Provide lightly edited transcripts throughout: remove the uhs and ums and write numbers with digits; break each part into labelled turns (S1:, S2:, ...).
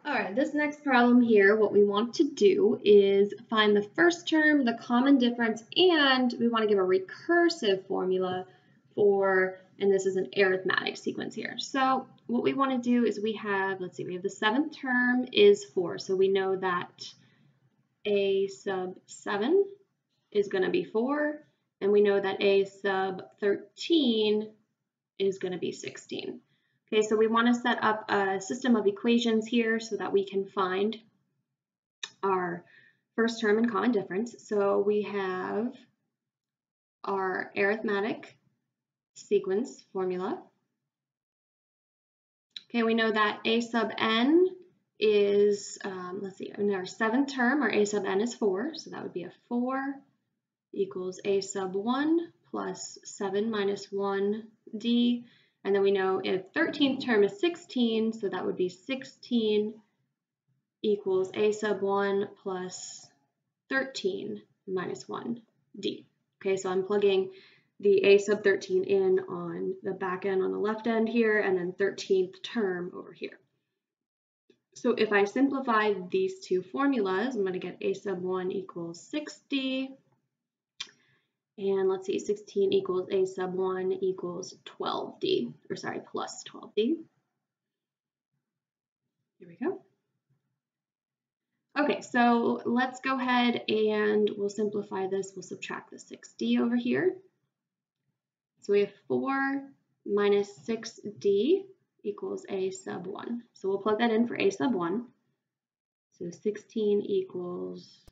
S1: All right, this next problem here, what we want to do is find the first term, the common difference, and we want to give a recursive formula for, and this is an arithmetic sequence here. So what we want to do is we have, let's see, we have the seventh term is 4. So we know that a sub 7 is going to be 4, and we know that a sub 13 is going to be 16. Okay, so we want to set up a system of equations here so that we can find our first term and common difference. So we have our arithmetic sequence formula. Okay, we know that a sub n is, let's see, in our seventh term, our a sub n is 4, so that would be a 4 equals a sub 1 plus 7 minus 1d. And then we know if 13th term is 16, so that would be 16 equals a sub 1 plus 13 minus 1d. Okay, so I'm plugging the a sub 13 in on the back end on the left end here, and then 13th term over here. So if I simplify these two formulas, I'm going to get a sub 1 equals 6d. And let's see, 16 equals a sub 1 equals 12d, or sorry, plus 12d. Here we go. Okay, so let's go ahead and we'll simplify this. We'll subtract the 6d over here. So we have 4 minus 6d equals a sub 1. So we'll plug that in for a sub 1. So 16 equals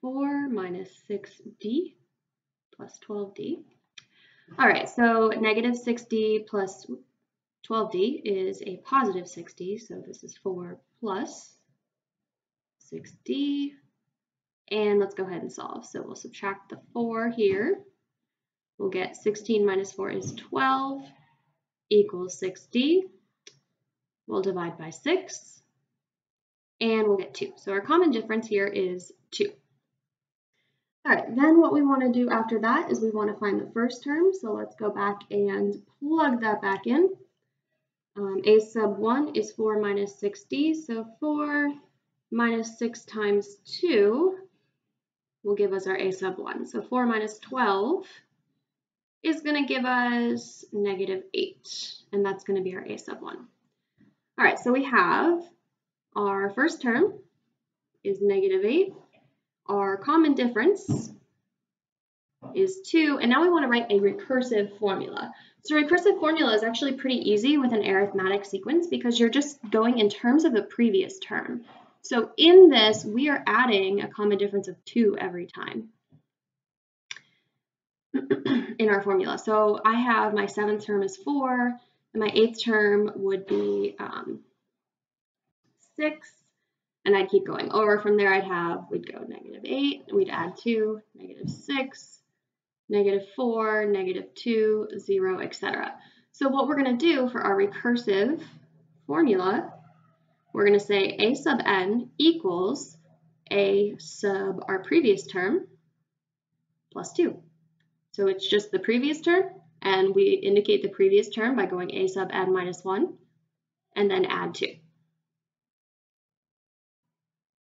S1: 4 minus 6d. Plus 12d. All right, so negative 6d plus 12d is a positive 6d, so this is 4 plus 6d, and let's go ahead and solve. So we'll subtract the 4 here. We'll get 16 minus 4 is 12 equals 6d. We'll divide by 6, and we'll get 2. So our common difference here is 2. All right, then what we want to do after that is we want to find the first term. So let's go back and plug that back in. A sub 1 is 4 minus 6d. So 4 minus 6 times 2 will give us our a sub 1. So 4 minus 12 is going to give us negative 8. And that's going to be our a sub 1. All right, so we have our first term is negative 8. Our common difference is 2, and now we want to write a recursive formula. So recursive formula is actually pretty easy with an arithmetic sequence because you're just going in terms of the previous term. So in this, we are adding a common difference of 2 every time in our formula. So I have my 7th term is 4, and my 8th term would be 6. And I'd keep going. Or from there, we'd go negative 8, we'd add 2, negative 6, negative 4, negative 2, 0, etc. So what we're going to do for our recursive formula, we're going to say a sub n equals a sub our previous term plus 2. So it's just the previous term, and we indicate the previous term by going a sub n minus 1, and then add 2.